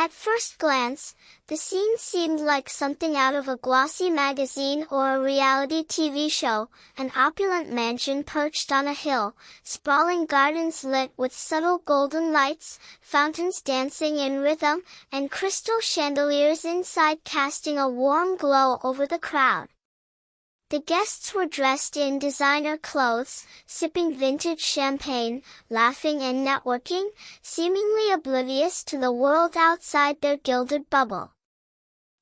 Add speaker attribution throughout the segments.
Speaker 1: At first glance, the scene seemed like something out of a glossy magazine or a reality TV show, an opulent mansion perched on a hill, sprawling gardens lit with subtle golden lights, fountains dancing in rhythm, and crystal chandeliers inside casting a warm glow over the crowd. The guests were dressed in designer clothes, sipping vintage champagne, laughing and networking, seemingly oblivious to the world outside their gilded bubble.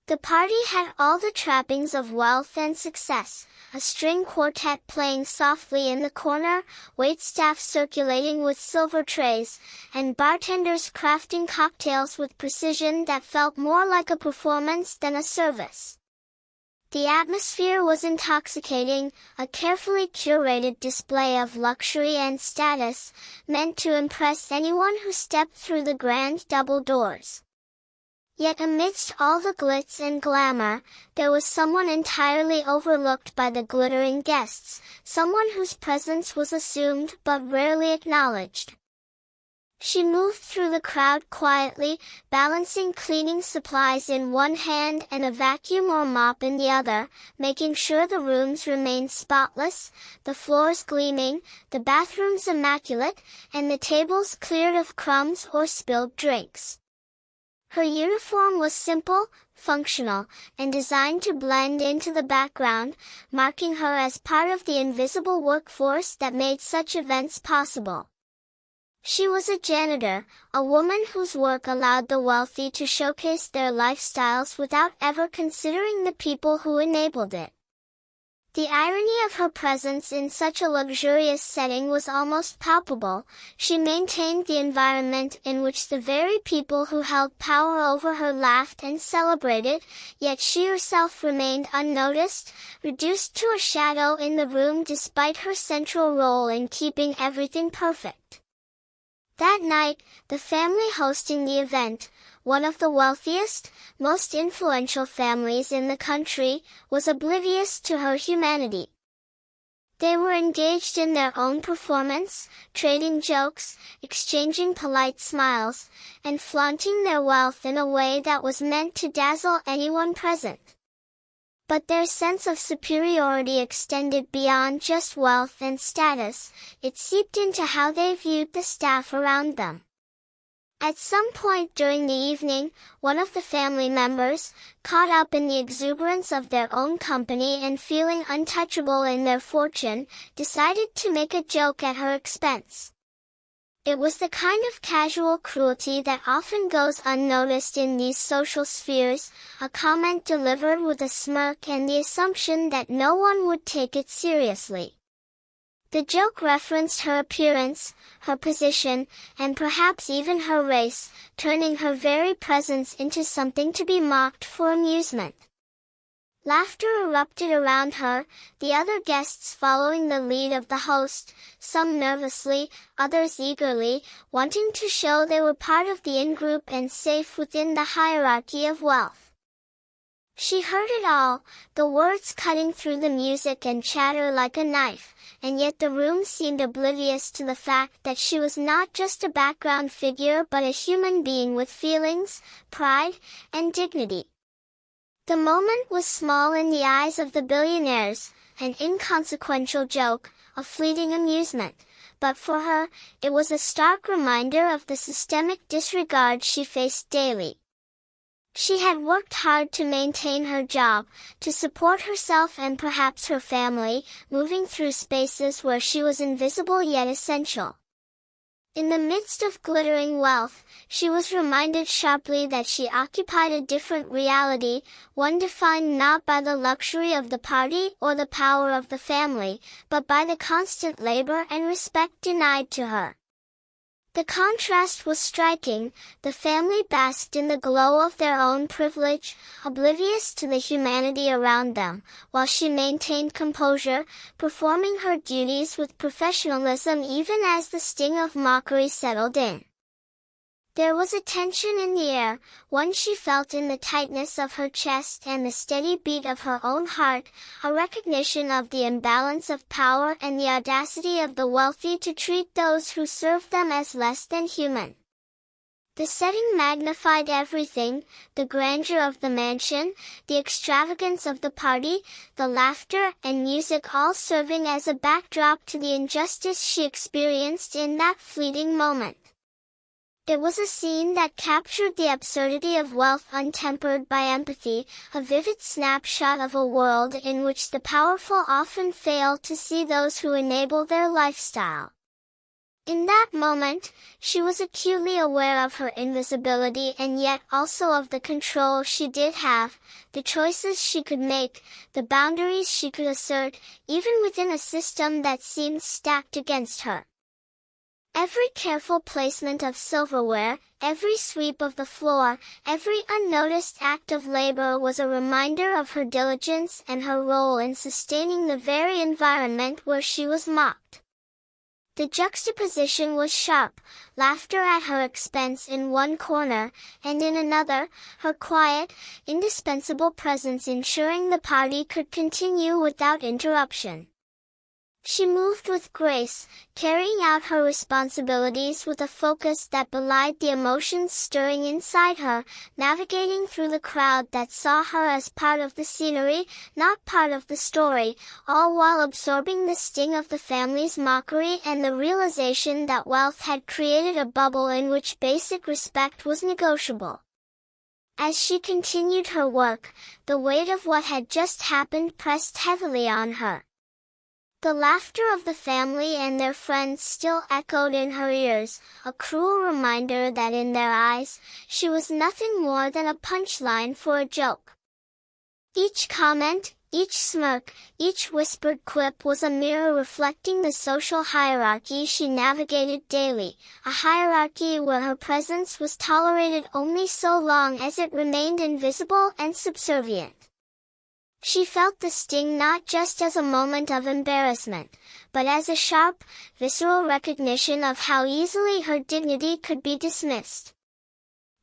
Speaker 1: The party had all the trappings of wealth and success, a string quartet playing softly in the corner, waitstaff circulating with silver trays, and bartenders crafting cocktails with precision that felt more like a performance than a service. The atmosphere was intoxicating, a carefully curated display of luxury and status, meant to impress anyone who stepped through the grand double doors. Yet amidst all the glitz and glamour, there was someone entirely overlooked by the glittering guests, someone whose presence was assumed but rarely acknowledged. She moved through the crowd quietly, balancing cleaning supplies in one hand and a vacuum or mop in the other, making sure the rooms remained spotless, the floors gleaming, the bathrooms immaculate, and the tables cleared of crumbs or spilled drinks. Her uniform was simple, functional, and designed to blend into the background, marking her as part of the invisible workforce that made such events possible. She was a janitor, a woman whose work allowed the wealthy to showcase their lifestyles without ever considering the people who enabled it. The irony of her presence in such a luxurious setting was almost palpable. She maintained the environment in which the very people who held power over her laughed and celebrated, yet she herself remained unnoticed, reduced to a shadow in the room despite her central role in keeping everything perfect. That night, the family hosting the event, one of the wealthiest, most influential families in the country, was oblivious to her humanity. They were engaged in their own performance, trading jokes, exchanging polite smiles, and flaunting their wealth in a way that was meant to dazzle anyone present. But their sense of superiority extended beyond just wealth and status. It seeped into how they viewed the staff around them. At some point during the evening, one of the family members, caught up in the exuberance of their own company and feeling untouchable in their fortune, decided to make a joke at her expense. It was the kind of casual cruelty that often goes unnoticed in these social spheres, a comment delivered with a smirk and the assumption that no one would take it seriously. The joke referenced her appearance, her position, and perhaps even her race, turning her very presence into something to be mocked for amusement. Laughter erupted around her, the other guests following the lead of the host, some nervously, others eagerly, wanting to show they were part of the in-group and safe within the hierarchy of wealth. She heard it all, the words cutting through the music and chatter like a knife, and yet the room seemed oblivious to the fact that she was not just a background figure but a human being with feelings, pride, and dignity. The moment was small in the eyes of the billionaires, an inconsequential joke, a fleeting amusement, but for her, it was a stark reminder of the systemic disregard she faced daily. She had worked hard to maintain her job, to support herself and perhaps her family, moving through spaces where she was invisible yet essential. In the midst of glittering wealth, she was reminded sharply that she occupied a different reality, one defined not by the luxury of the party or the power of the family, but by the constant labor and respect denied to her. The contrast was striking. The family basked in the glow of their own privilege, oblivious to the humanity around them, while she maintained composure, performing her duties with professionalism even as the sting of mockery settled in. There was a tension in the air, one she felt in the tightness of her chest and the steady beat of her own heart, a recognition of the imbalance of power and the audacity of the wealthy to treat those who served them as less than human. The setting magnified everything, the grandeur of the mansion, the extravagance of the party, the laughter and music all serving as a backdrop to the injustice she experienced in that fleeting moment. It was a scene that captured the absurdity of wealth untempered by empathy, a vivid snapshot of a world in which the powerful often fail to see those who enable their lifestyle. In that moment, she was acutely aware of her invisibility and yet also of the control she did have, the choices she could make, the boundaries she could assert, even within a system that seemed stacked against her. Every careful placement of silverware, every sweep of the floor, every unnoticed act of labor was a reminder of her diligence and her role in sustaining the very environment where she was mocked. The juxtaposition was sharp, laughter at her expense in one corner, and in another, her quiet, indispensable presence ensuring the party could continue without interruption. She moved with grace, carrying out her responsibilities with a focus that belied the emotions stirring inside her, navigating through the crowd that saw her as part of the scenery, not part of the story, all while absorbing the sting of the family's mockery and the realization that wealth had created a bubble in which basic respect was negotiable. As she continued her work, the weight of what had just happened pressed heavily on her. The laughter of the family and their friends still echoed in her ears, a cruel reminder that in their eyes, she was nothing more than a punchline for a joke. Each comment, each smirk, each whispered quip was a mirror reflecting the social hierarchy she navigated daily, a hierarchy where her presence was tolerated only so long as it remained invisible and subservient. She felt the sting not just as a moment of embarrassment, but as a sharp, visceral recognition of how easily her dignity could be dismissed.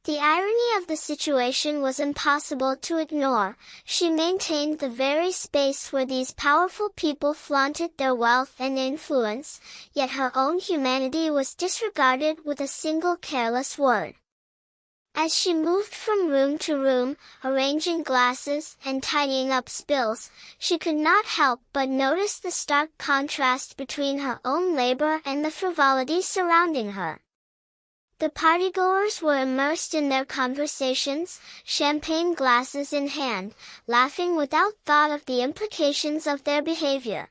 Speaker 1: The irony of the situation was impossible to ignore. She maintained the very space where these powerful people flaunted their wealth and influence, yet her own humanity was disregarded with a single careless word. As she moved from room to room, arranging glasses and tidying up spills, she could not help but notice the stark contrast between her own labor and the frivolity surrounding her. The partygoers were immersed in their conversations, champagne glasses in hand, laughing without thought of the implications of their behavior.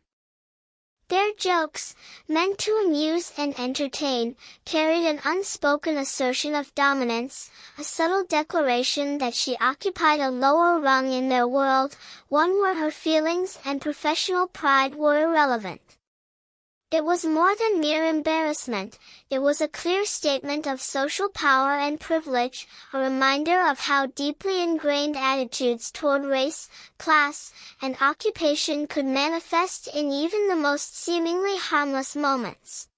Speaker 1: Their jokes, meant to amuse and entertain, carried an unspoken assertion of dominance, a subtle declaration that she occupied a lower rung in their world, one where her feelings and professional pride were irrelevant. It was more than mere embarrassment, it was a clear statement of social power and privilege, a reminder of how deeply ingrained attitudes toward race, class, and occupation could manifest in even the most seemingly harmless moments.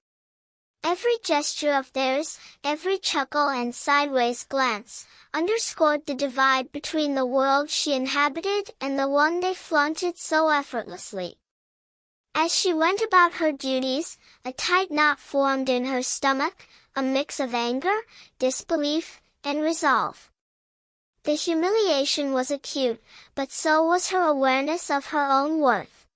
Speaker 1: Every gesture of theirs, every chuckle and sideways glance, underscored the divide between the world she inhabited and the one they flaunted so effortlessly. As she went about her duties, a tight knot formed in her stomach, a mix of anger, disbelief, and resolve. The humiliation was acute, but so was her awareness of her own worth.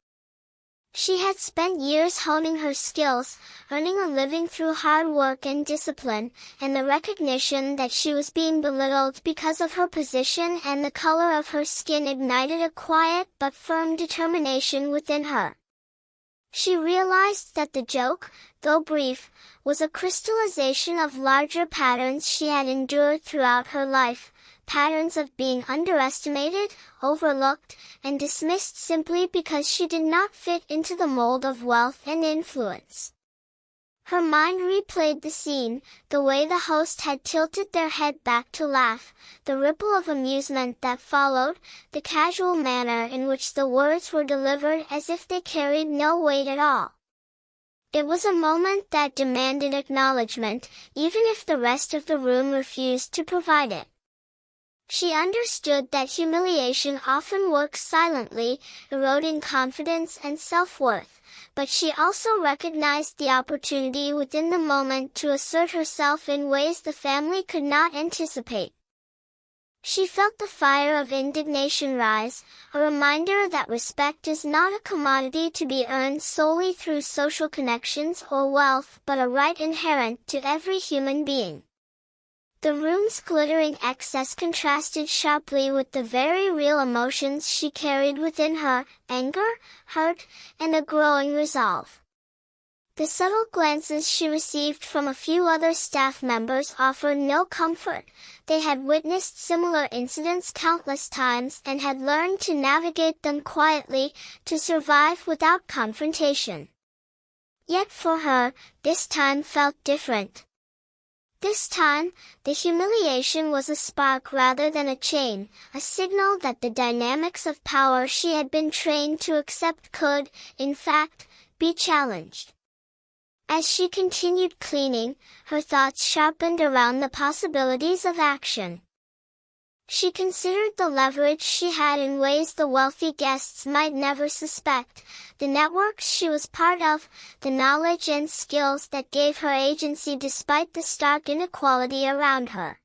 Speaker 1: She had spent years honing her skills, earning a living through hard work and discipline, and the recognition that she was being belittled because of her position and the color of her skin ignited a quiet but firm determination within her. She realized that the joke, though brief, was a crystallization of larger patterns she had endured throughout her life, patterns of being underestimated, overlooked, and dismissed simply because she did not fit into the mold of wealth and influence. Her mind replayed the scene, the way the host had tilted their head back to laugh, the ripple of amusement that followed, the casual manner in which the words were delivered as if they carried no weight at all. It was a moment that demanded acknowledgement, even if the rest of the room refused to provide it. She understood that humiliation often works silently, eroding confidence and self-worth, but she also recognized the opportunity within the moment to assert herself in ways the family could not anticipate. She felt the fire of indignation rise, a reminder that respect is not a commodity to be earned solely through social connections or wealth, but a right inherent to every human being. The room's glittering excess contrasted sharply with the very real emotions she carried within her: anger, hurt, and a growing resolve. The subtle glances she received from a few other staff members offered no comfort. They had witnessed similar incidents countless times and had learned to navigate them quietly, to survive without confrontation. Yet for her, this time felt different. This time, the humiliation was a spark rather than a chain, a signal that the dynamics of power she had been trained to accept could, in fact, be challenged. As she continued cleaning, her thoughts sharpened around the possibilities of action. She considered the leverage she had in ways the wealthy guests might never suspect, the networks she was part of, the knowledge and skills that gave her agency despite the stark inequality around her.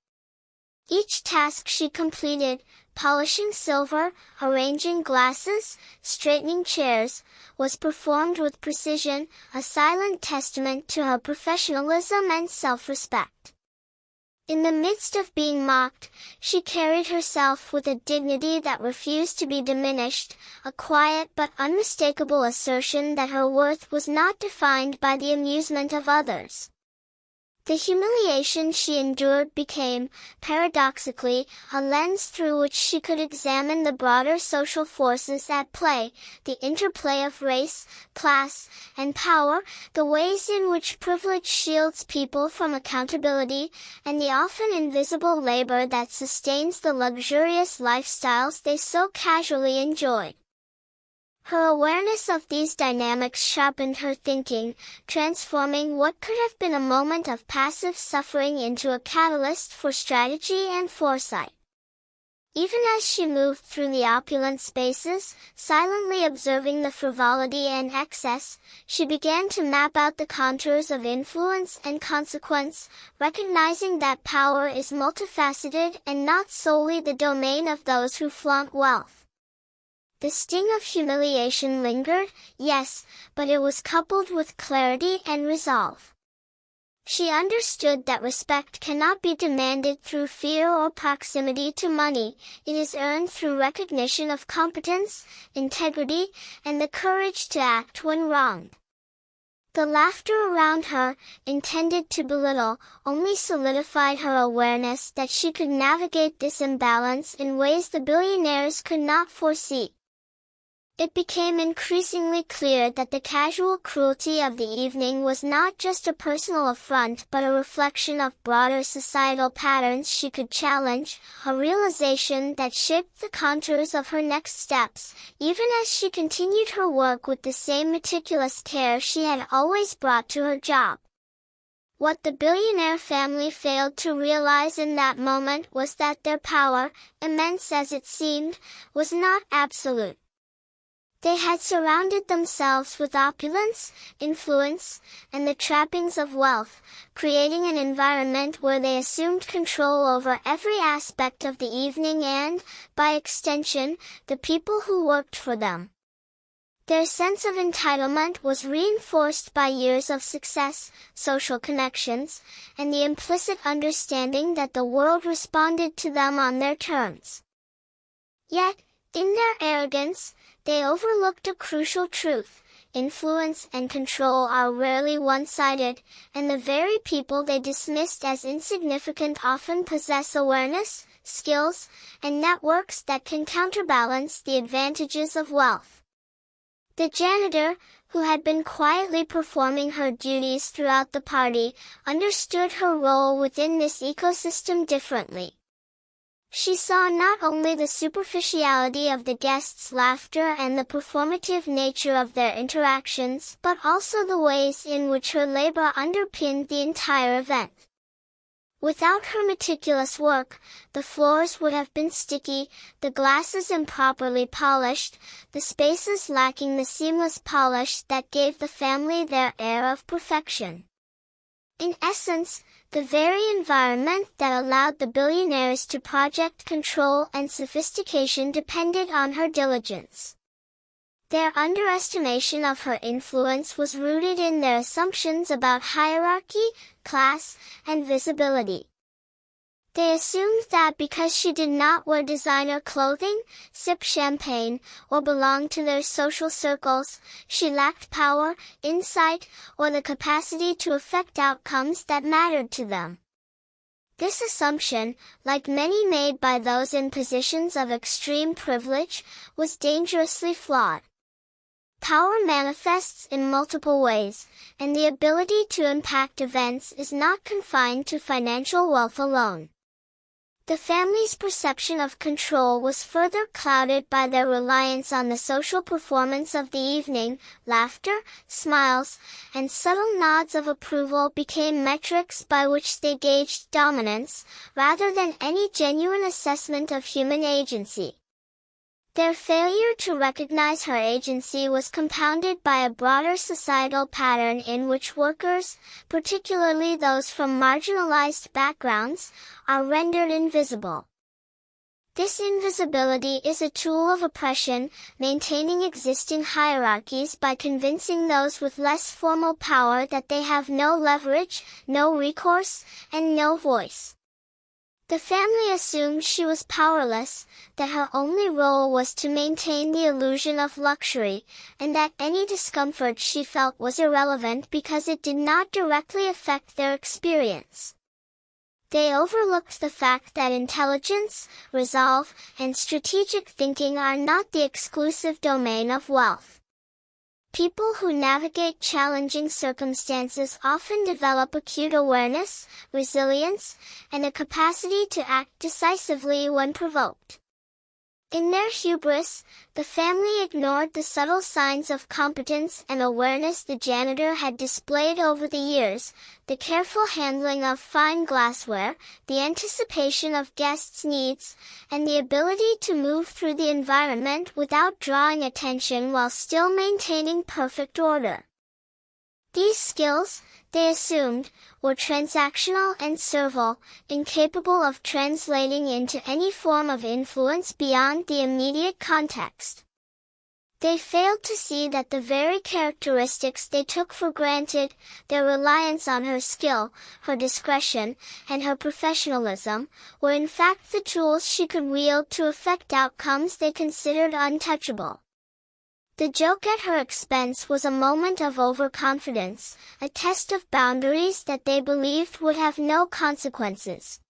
Speaker 1: Each task she completed, polishing silver, arranging glasses, straightening chairs, was performed with precision, a silent testament to her professionalism and self-respect. In the midst of being mocked, she carried herself with a dignity that refused to be diminished, a quiet but unmistakable assertion that her worth was not defined by the amusement of others. The humiliation she endured became, paradoxically, a lens through which she could examine the broader social forces at play, the interplay of race, class, and power, the ways in which privilege shields people from accountability, and the often invisible labor that sustains the luxurious lifestyles they so casually enjoyed. Her awareness of these dynamics sharpened her thinking, transforming what could have been a moment of passive suffering into a catalyst for strategy and foresight. Even as she moved through the opulent spaces, silently observing the frivolity and excess, she began to map out the contours of influence and consequence, recognizing that power is multifaceted and not solely the domain of those who flaunt wealth. The sting of humiliation lingered, yes, but it was coupled with clarity and resolve. She understood that respect cannot be demanded through fear or proximity to money. It is earned through recognition of competence, integrity, and the courage to act when wronged. The laughter around her, intended to belittle, only solidified her awareness that she could navigate this imbalance in ways the billionaires could not foresee. It became increasingly clear that the casual cruelty of the evening was not just a personal affront but a reflection of broader societal patterns she could challenge, a realization that shaped the contours of her next steps, even as she continued her work with the same meticulous care she had always brought to her job. What the billionaire family failed to realize in that moment was that their power, immense as it seemed, was not absolute. They had surrounded themselves with opulence, influence, and the trappings of wealth, creating an environment where they assumed control over every aspect of the evening and, by extension, the people who worked for them. Their sense of entitlement was reinforced by years of success, social connections, and the implicit understanding that the world responded to them on their terms. Yet, in their arrogance, they overlooked a crucial truth: influence and control are rarely one-sided, and the very people they dismissed as insignificant often possess awareness, skills, and networks that can counterbalance the advantages of wealth. The janitor, who had been quietly performing her duties throughout the party, understood her role within this ecosystem differently. She saw not only the superficiality of the guests' laughter and the performative nature of their interactions, but also the ways in which her labor underpinned the entire event. Without her meticulous work, the floors would have been sticky, the glasses improperly polished, the spaces lacking the seamless polish that gave the family their air of perfection. In essence, the very environment that allowed the billionaires to project control and sophistication depended on her diligence. Their underestimation of her influence was rooted in their assumptions about hierarchy, class, and visibility. They assumed that because she did not wear designer clothing, sip champagne, or belong to their social circles, she lacked power, insight, or the capacity to affect outcomes that mattered to them. This assumption, like many made by those in positions of extreme privilege, was dangerously flawed. Power manifests in multiple ways, and the ability to impact events is not confined to financial wealth alone. The family's perception of control was further clouded by their reliance on the social performance of the evening. Laughter, smiles, and subtle nods of approval became metrics by which they gauged dominance, rather than any genuine assessment of human agency. Their failure to recognize her agency was compounded by a broader societal pattern in which workers, particularly those from marginalized backgrounds, are rendered invisible. This invisibility is a tool of oppression, maintaining existing hierarchies by convincing those with less formal power that they have no leverage, no recourse, and no voice. The family assumed she was powerless, that her only role was to maintain the illusion of luxury, and that any discomfort she felt was irrelevant because it did not directly affect their experience. They overlooked the fact that intelligence, resolve, and strategic thinking are not the exclusive domain of wealth. People who navigate challenging circumstances often develop acute awareness, resilience, and a capacity to act decisively when provoked. In their hubris, the family ignored the subtle signs of competence and awareness the janitor had displayed over the years, the careful handling of fine glassware, the anticipation of guests' needs, and the ability to move through the environment without drawing attention while still maintaining perfect order. These skills, they assumed, were transactional and servile, incapable of translating into any form of influence beyond the immediate context. They failed to see that the very characteristics they took for granted, their reliance on her skill, her discretion, and her professionalism, were in fact the tools she could wield to affect outcomes they considered untouchable. The joke at her expense was a moment of overconfidence, a test of boundaries that they believed would have no consequences.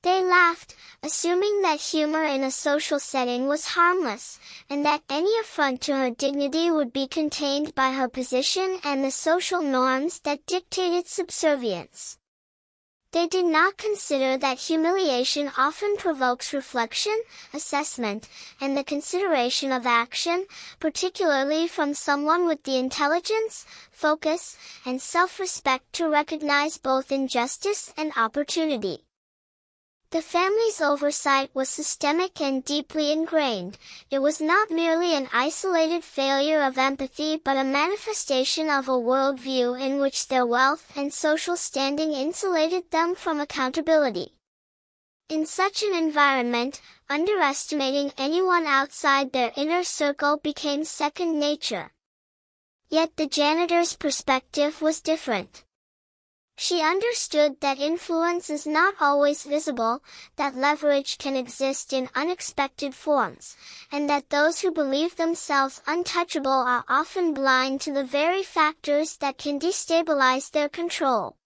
Speaker 1: They laughed, assuming that humor in a social setting was harmless, and that any affront to her dignity would be contained by her position and the social norms that dictated subservience. They did not consider that humiliation often provokes reflection, assessment, and the consideration of action, particularly from someone with the intelligence, focus, and self-respect to recognize both injustice and opportunity. The family's oversight was systemic and deeply ingrained. It was not merely an isolated failure of empathy but a manifestation of a worldview in which their wealth and social standing insulated them from accountability. In such an environment, underestimating anyone outside their inner circle became second nature. Yet the janitor's perspective was different. She understood that influence is not always visible, that leverage can exist in unexpected forms, and that those who believe themselves untouchable are often blind to the very factors that can destabilize their control.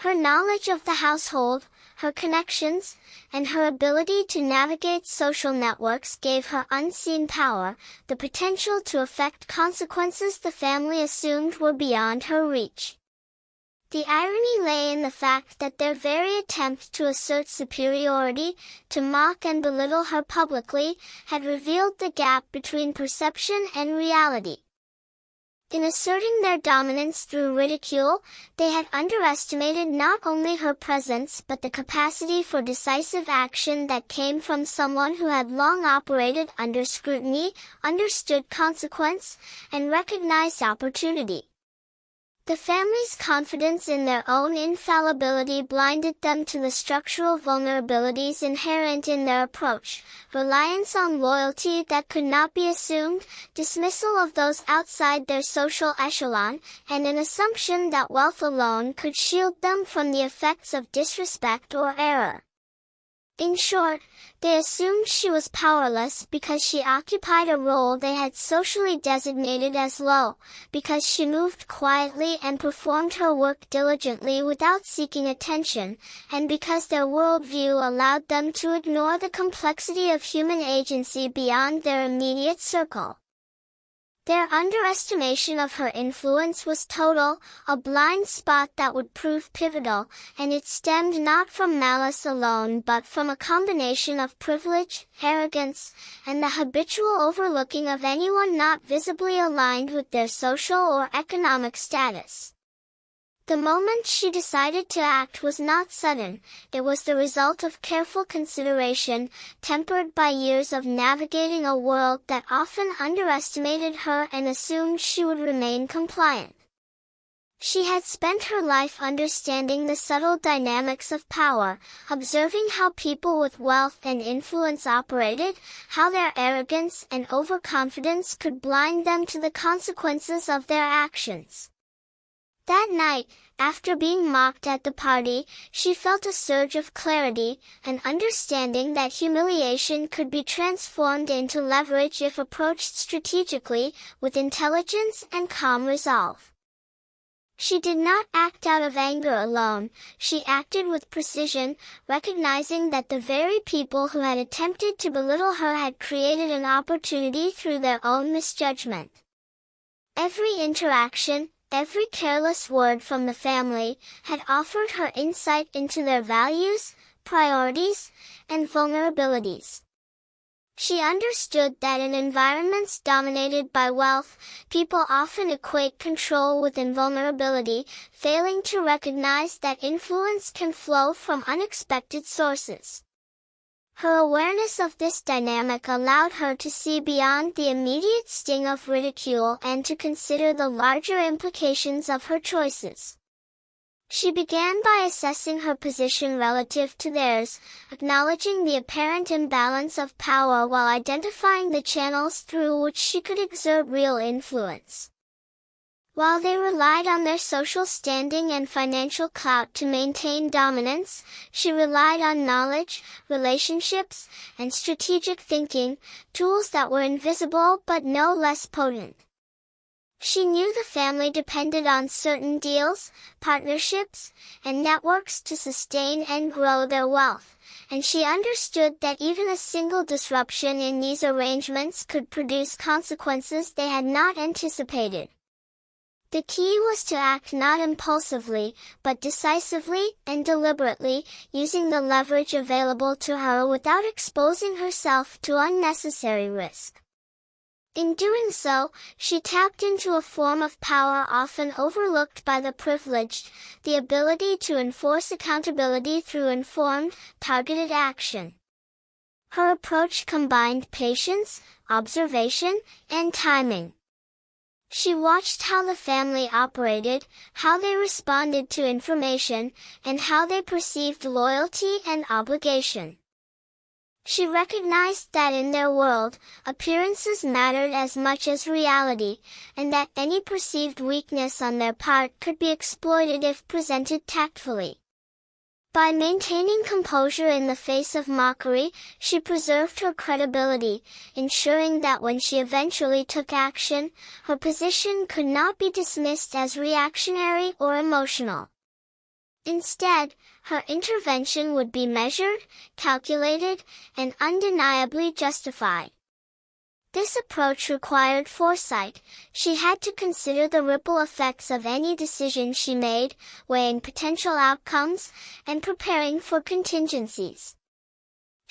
Speaker 1: Her knowledge of the household, her connections, and her ability to navigate social networks gave her unseen power, the potential to affect consequences the family assumed were beyond her reach. The irony lay in the fact that their very attempt to assert superiority, to mock and belittle her publicly, had revealed the gap between perception and reality. In asserting their dominance through ridicule, they had underestimated not only her presence but the capacity for decisive action that came from someone who had long operated under scrutiny, understood consequence, and recognized opportunity. The family's confidence in their own infallibility blinded them to the structural vulnerabilities inherent in their approach: reliance on loyalty that could not be assumed, dismissal of those outside their social echelon, and an assumption that wealth alone could shield them from the effects of disrespect or error. In short, they assumed she was powerless because she occupied a role they had socially designated as low, because she moved quietly and performed her work diligently without seeking attention, and because their worldview allowed them to ignore the complexity of human agency beyond their immediate circle. Their underestimation of her influence was total, a blind spot that would prove pivotal, and it stemmed not from malice alone but from a combination of privilege, arrogance, and the habitual overlooking of anyone not visibly aligned with their social or economic status. The moment she decided to act was not sudden. It was the result of careful consideration, tempered by years of navigating a world that often underestimated her and assumed she would remain compliant. She had spent her life understanding the subtle dynamics of power, observing how people with wealth and influence operated, how their arrogance and overconfidence could blind them to the consequences of their actions. That night, after being mocked at the party, she felt a surge of clarity, an understanding that humiliation could be transformed into leverage if approached strategically, with intelligence and calm resolve. She did not act out of anger alone, she acted with precision, recognizing that the very people who had attempted to belittle her had created an opportunity through their own misjudgment. Every interaction, every careless word from the family, had offered her insight into their values, priorities, and vulnerabilities. She understood that in environments dominated by wealth, people often equate control with invulnerability, failing to recognize that influence can flow from unexpected sources. Her awareness of this dynamic allowed her to see beyond the immediate sting of ridicule and to consider the larger implications of her choices. She began by assessing her position relative to theirs, acknowledging the apparent imbalance of power while identifying the channels through which she could exert real influence. While they relied on their social standing and financial clout to maintain dominance, she relied on knowledge, relationships, and strategic thinking, tools that were invisible but no less potent. She knew the family depended on certain deals, partnerships, and networks to sustain and grow their wealth, and she understood that even a single disruption in these arrangements could produce consequences they had not anticipated. The key was to act not impulsively, but decisively and deliberately, using the leverage available to her without exposing herself to unnecessary risk. In doing so, she tapped into a form of power often overlooked by the privileged, the ability to enforce accountability through informed, targeted action. Her approach combined patience, observation, and timing. She watched how the family operated, how they responded to information, and how they perceived loyalty and obligation. She recognized that in their world, appearances mattered as much as reality, and that any perceived weakness on their part could be exploited if presented tactfully. By maintaining composure in the face of mockery, she preserved her credibility, ensuring that when she eventually took action, her position could not be dismissed as reactionary or emotional. Instead, her intervention would be measured, calculated, and undeniably justified. This approach required foresight. She had to consider the ripple effects of any decision she made, weighing potential outcomes, and preparing for contingencies.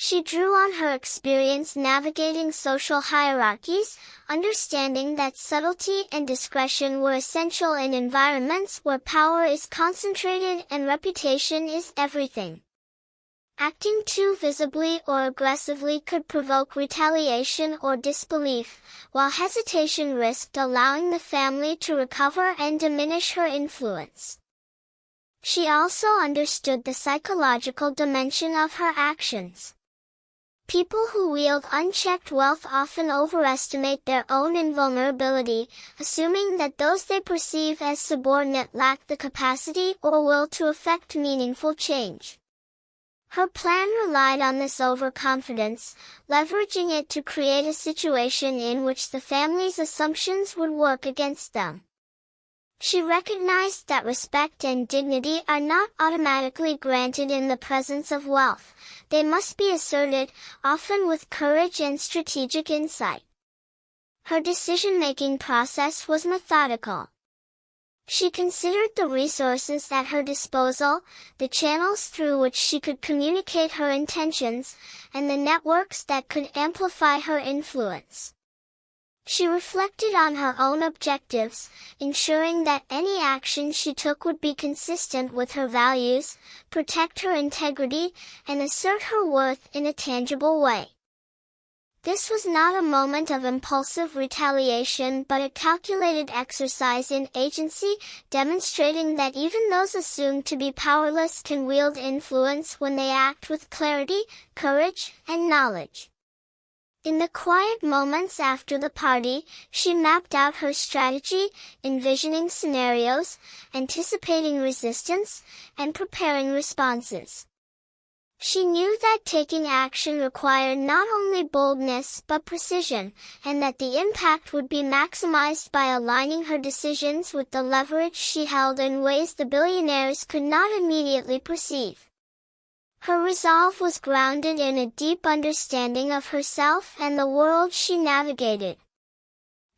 Speaker 1: She drew on her experience navigating social hierarchies, understanding that subtlety and discretion were essential in environments where power is concentrated and reputation is everything. Acting too visibly or aggressively could provoke retaliation or disbelief, while hesitation risked allowing the family to recover and diminish her influence. She also understood the psychological dimension of her actions. People who wield unchecked wealth often overestimate their own invulnerability, assuming that those they perceive as subordinate lack the capacity or will to effect meaningful change. Her plan relied on this overconfidence, leveraging it to create a situation in which the family's assumptions would work against them. She recognized that respect and dignity are not automatically granted in the presence of wealth. They must be asserted, often with courage and strategic insight. Her decision-making process was methodical. She considered the resources at her disposal, the channels through which she could communicate her intentions, and the networks that could amplify her influence. She reflected on her own objectives, ensuring that any action she took would be consistent with her values, protect her integrity, and assert her worth in a tangible way. This was not a moment of impulsive retaliation but a calculated exercise in agency, demonstrating that even those assumed to be powerless can wield influence when they act with clarity, courage, and knowledge. In the quiet moments after the party, she mapped out her strategy, envisioning scenarios, anticipating resistance, and preparing responses. She knew that taking action required not only boldness but precision, and that the impact would be maximized by aligning her decisions with the leverage she held in ways the billionaires could not immediately perceive. Her resolve was grounded in a deep understanding of herself and the world she navigated.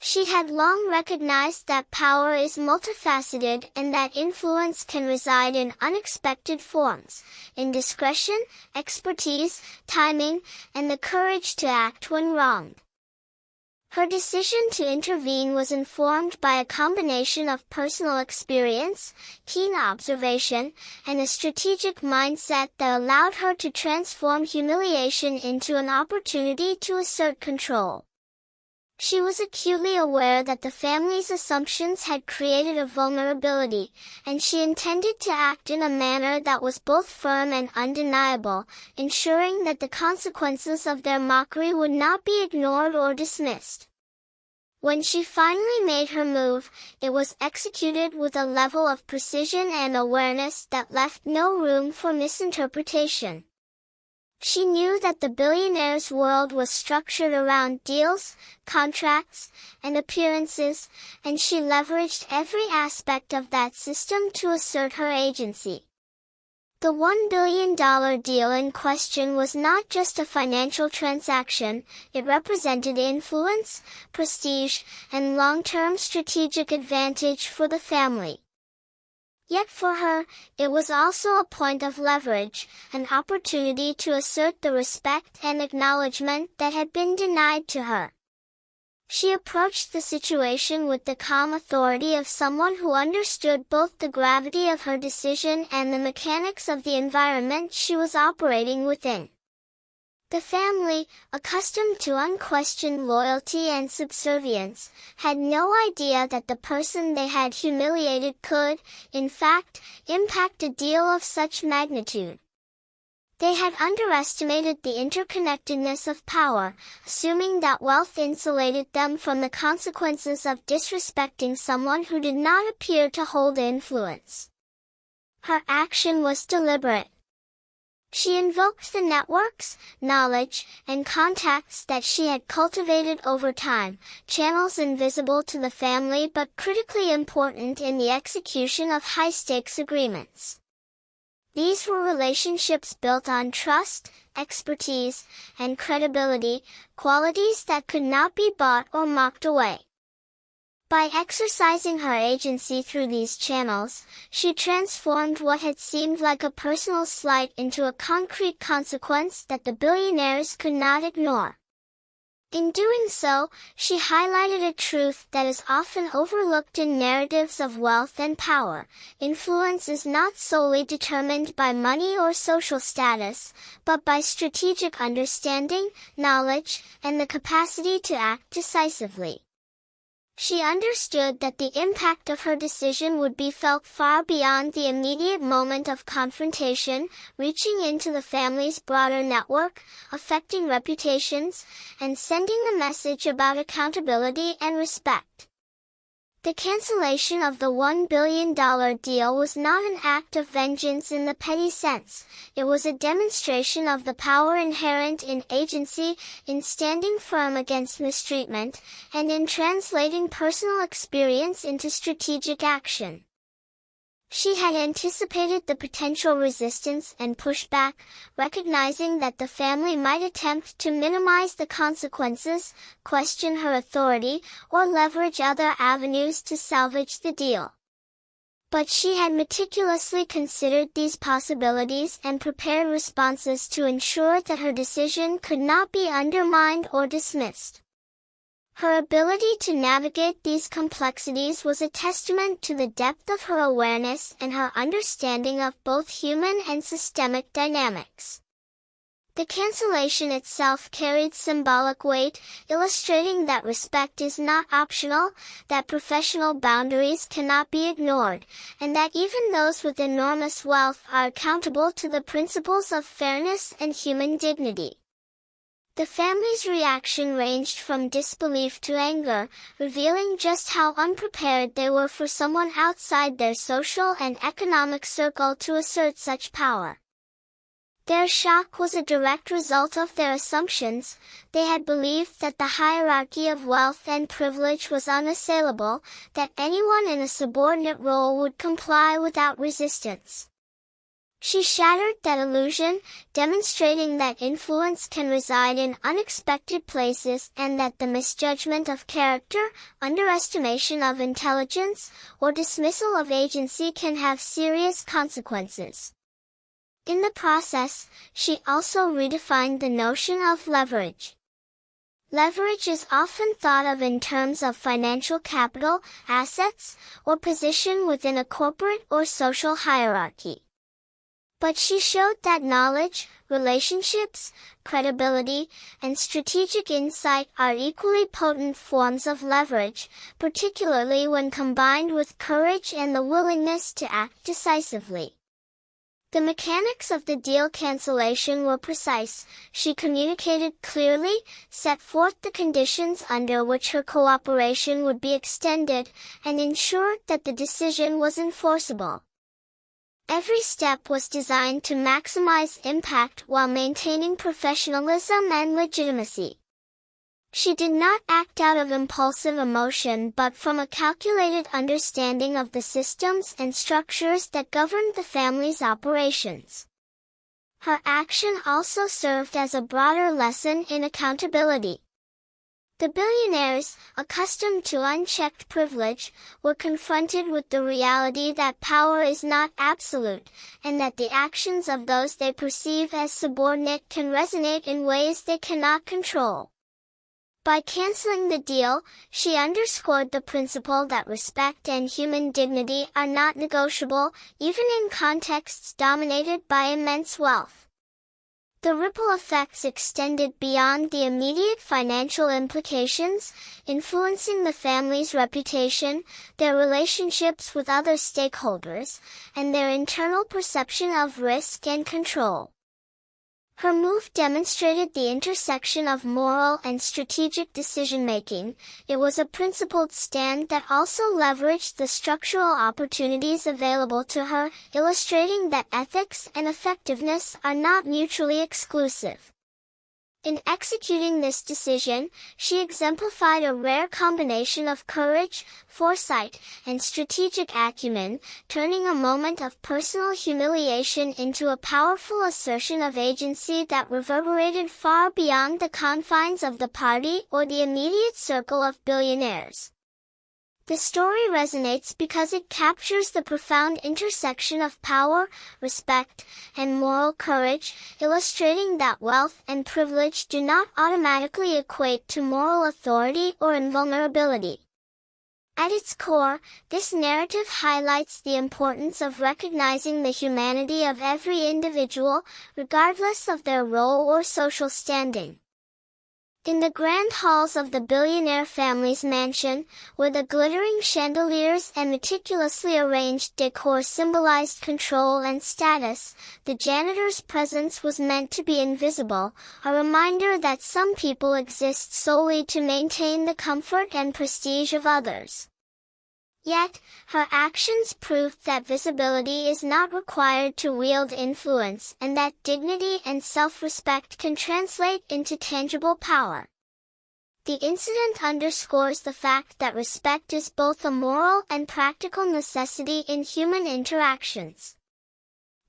Speaker 1: She had long recognized that power is multifaceted and that influence can reside in unexpected forms, in discretion, expertise, timing, and the courage to act when wronged. Her decision to intervene was informed by a combination of personal experience, keen observation, and a strategic mindset that allowed her to transform humiliation into an opportunity to assert control. She was acutely aware that the family's assumptions had created a vulnerability, and she intended to act in a manner that was both firm and undeniable, ensuring that the consequences of their mockery would not be ignored or dismissed. When she finally made her move, it was executed with a level of precision and awareness that left no room for misinterpretation. She knew that the billionaire's world was structured around deals, contracts, and appearances, and she leveraged every aspect of that system to assert her agency. The $1 billion deal in question was not just a financial transaction, it represented influence, prestige, and long-term strategic advantage for the family. Yet for her, it was also a point of leverage, an opportunity to assert the respect and acknowledgement that had been denied to her. She approached the situation with the calm authority of someone who understood both the gravity of her decision and the mechanics of the environment she was operating within. The family, accustomed to unquestioned loyalty and subservience, had no idea that the person they had humiliated could, in fact, impact a deal of such magnitude. They had underestimated the interconnectedness of power, assuming that wealth insulated them from the consequences of disrespecting someone who did not appear to hold influence. Her action was deliberate. She invoked the networks, knowledge, and contacts that she had cultivated over time, channels invisible to the family but critically important in the execution of high-stakes agreements. These were relationships built on trust, expertise, and credibility, qualities that could not be bought or mocked away. By exercising her agency through these channels, she transformed what had seemed like a personal slight into a concrete consequence that the billionaires could not ignore. In doing so, she highlighted a truth that is often overlooked in narratives of wealth and power. Influence is not solely determined by money or social status, but by strategic understanding, knowledge, and the capacity to act decisively. She understood that the impact of her decision would be felt far beyond the immediate moment of confrontation, reaching into the family's broader network, affecting reputations, and sending a message about accountability and respect. The cancellation of the $1 billion deal was not an act of vengeance in the petty sense. It was a demonstration of the power inherent in agency, in standing firm against mistreatment, and in translating personal experience into strategic action. She had anticipated the potential resistance and pushback, recognizing that the family might attempt to minimize the consequences, question her authority, or leverage other avenues to salvage the deal. But she had meticulously considered these possibilities and prepared responses to ensure that her decision could not be undermined or dismissed. Her ability to navigate these complexities was a testament to the depth of her awareness and her understanding of both human and systemic dynamics. The cancellation itself carried symbolic weight, illustrating that respect is not optional, that professional boundaries cannot be ignored, and that even those with enormous wealth are accountable to the principles of fairness and human dignity. The family's reaction ranged from disbelief to anger, revealing just how unprepared they were for someone outside their social and economic circle to assert such power. Their shock was a direct result of their assumptions. They had believed that the hierarchy of wealth and privilege was unassailable, that anyone in a subordinate role would comply without resistance. She shattered that illusion, demonstrating that influence can reside in unexpected places and that the misjudgment of character, underestimation of intelligence, or dismissal of agency can have serious consequences. In the process, she also redefined the notion of leverage. Leverage is often thought of in terms of financial capital, assets, or position within a corporate or social hierarchy. But she showed that knowledge, relationships, credibility, and strategic insight are equally potent forms of leverage, particularly when combined with courage and the willingness to act decisively. The mechanics of the deal cancellation were precise. She communicated clearly, set forth the conditions under which her cooperation would be extended, and ensured that the decision was enforceable. Every step was designed to maximize impact while maintaining professionalism and legitimacy. She did not act out of impulsive emotion but from a calculated understanding of the systems and structures that governed the family's operations. Her action also served as a broader lesson in accountability. The billionaires, accustomed to unchecked privilege, were confronted with the reality that power is not absolute, and that the actions of those they perceive as subordinate can resonate in ways they cannot control. By canceling the deal, she underscored the principle that respect and human dignity are not negotiable, even in contexts dominated by immense wealth. The ripple effects extended beyond the immediate financial implications, influencing the family's reputation, their relationships with other stakeholders, and their internal perception of risk and control. Her move demonstrated the intersection of moral and strategic decision-making. It was a principled stand that also leveraged the structural opportunities available to her, illustrating that ethics and effectiveness are not mutually exclusive. In executing this decision, she exemplified a rare combination of courage, foresight, and strategic acumen, turning a moment of personal humiliation into a powerful assertion of agency that reverberated far beyond the confines of the party or the immediate circle of billionaires. The story resonates because it captures the profound intersection of power, respect, and moral courage, illustrating that wealth and privilege do not automatically equate to moral authority or invulnerability. At its core, this narrative highlights the importance of recognizing the humanity of every individual, regardless of their role or social standing. In the grand halls of the billionaire family's mansion, where the glittering chandeliers and meticulously arranged decor symbolized control and status, the janitor's presence was meant to be invisible, a reminder that some people exist solely to maintain the comfort and prestige of others. Yet, her actions proved that visibility is not required to wield influence and that dignity and self-respect can translate into tangible power. The incident underscores the fact that respect is both a moral and practical necessity in human interactions.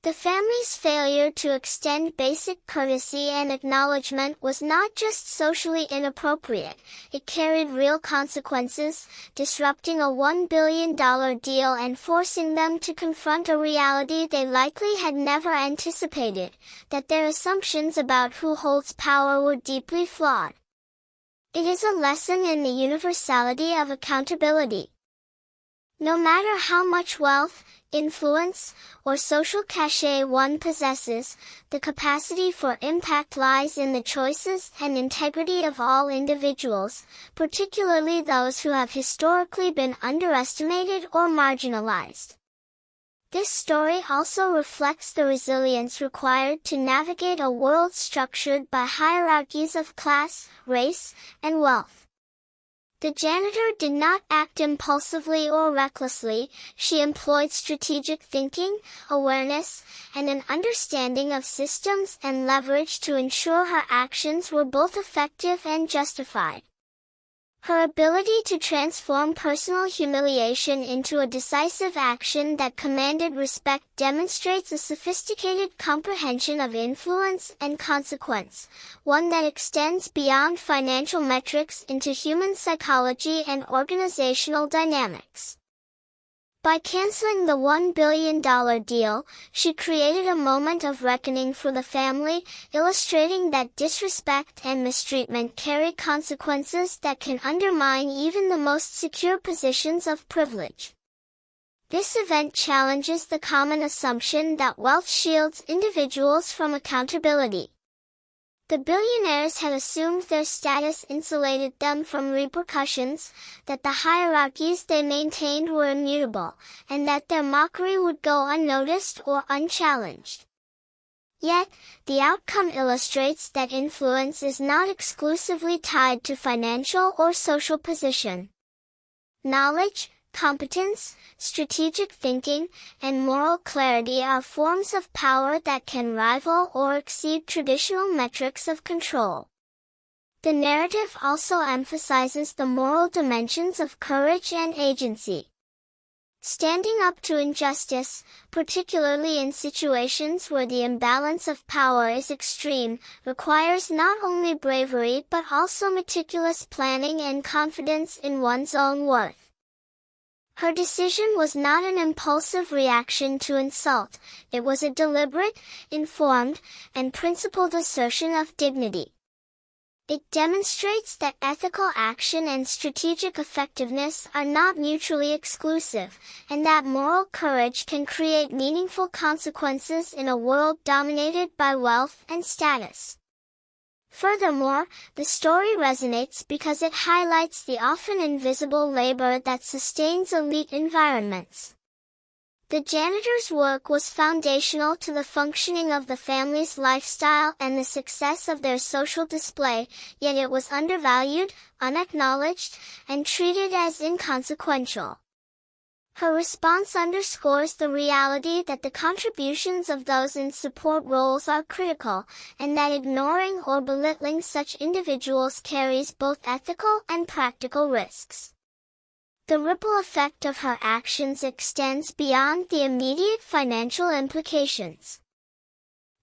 Speaker 1: The family's failure to extend basic courtesy and acknowledgement was not just socially inappropriate, it carried real consequences, disrupting a $1 billion deal and forcing them to confront a reality they likely had never anticipated, that their assumptions about who holds power were deeply flawed. It is a lesson in the universality of accountability. No matter how much wealth, influence, or social cachet one possesses, the capacity for impact lies in the choices and integrity of all individuals, particularly those who have historically been underestimated or marginalized. This story also reflects the resilience required to navigate a world structured by hierarchies of class, race, and wealth. The janitor did not act impulsively or recklessly, she employed strategic thinking, awareness, and an understanding of systems and leverage to ensure her actions were both effective and justified. Her ability to transform personal humiliation into a decisive action that commanded respect demonstrates a sophisticated comprehension of influence and consequence, one that extends beyond financial metrics into human psychology and organizational dynamics. By canceling the $1 billion deal, she created a moment of reckoning for the family, illustrating that disrespect and mistreatment carry consequences that can undermine even the most secure positions of privilege. This event challenges the common assumption that wealth shields individuals from accountability. The billionaires had assumed their status insulated them from repercussions, that the hierarchies they maintained were immutable, and that their mockery would go unnoticed or unchallenged. Yet, the outcome illustrates that influence is not exclusively tied to financial or social position. Knowledge, competence, strategic thinking, and moral clarity are forms of power that can rival or exceed traditional metrics of control. The narrative also emphasizes the moral dimensions of courage and agency. Standing up to injustice, particularly in situations where the imbalance of power is extreme, requires not only bravery but also meticulous planning and confidence in one's own worth. Her decision was not an impulsive reaction to insult, it was a deliberate, informed, and principled assertion of dignity. It demonstrates that ethical action and strategic effectiveness are not mutually exclusive, and that moral courage can create meaningful consequences in a world dominated by wealth and status. Furthermore, the story resonates because it highlights the often invisible labor that sustains elite environments. The janitor's work was foundational to the functioning of the family's lifestyle and the success of their social display, yet it was undervalued, unacknowledged, and treated as inconsequential. Her response underscores the reality that the contributions of those in support roles are critical, and that ignoring or belittling such individuals carries both ethical and practical risks. The ripple effect of her actions extends beyond the immediate financial implications.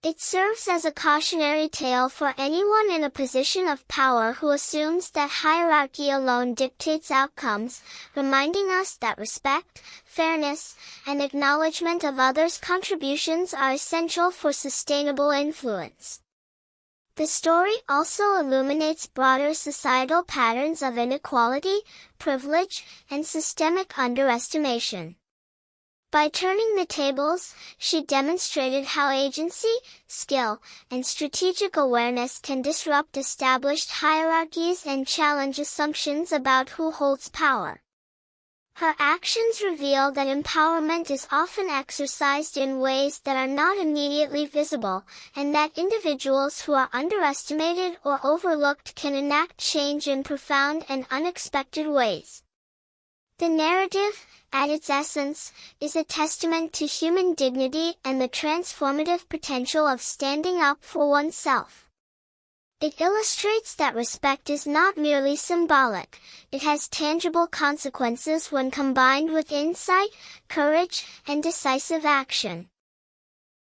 Speaker 1: It serves as a cautionary tale for anyone in a position of power who assumes that hierarchy alone dictates outcomes, reminding us that respect, fairness, and acknowledgement of others' contributions are essential for sustainable influence. The story also illuminates broader societal patterns of inequality, privilege, and systemic underestimation. By turning the tables, she demonstrated how agency, skill, and strategic awareness can disrupt established hierarchies and challenge assumptions about who holds power. Her actions reveal that empowerment is often exercised in ways that are not immediately visible, and that individuals who are underestimated or overlooked can enact change in profound and unexpected ways. The narrative, at its essence, is a testament to human dignity and the transformative potential of standing up for oneself. It illustrates that respect is not merely symbolic, it has tangible consequences when combined with insight, courage, and decisive action.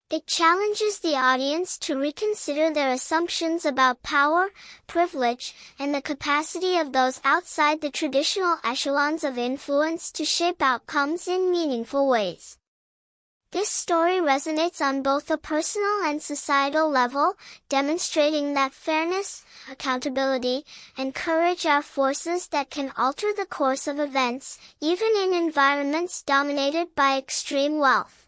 Speaker 1: It challenges the audience to reconsider their assumptions about power, privilege, and the capacity of those outside the traditional echelons of influence to shape outcomes in meaningful ways. This story resonates on both a personal and societal level, demonstrating that fairness, accountability, and courage are forces that can alter the course of events, even in environments dominated by extreme wealth.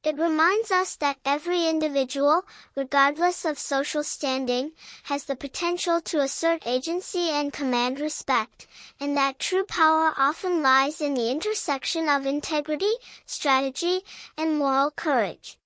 Speaker 1: It reminds us that every individual, regardless of social standing, has the potential to assert agency and command respect, and that true power often lies in the intersection of integrity, strategy, and moral courage.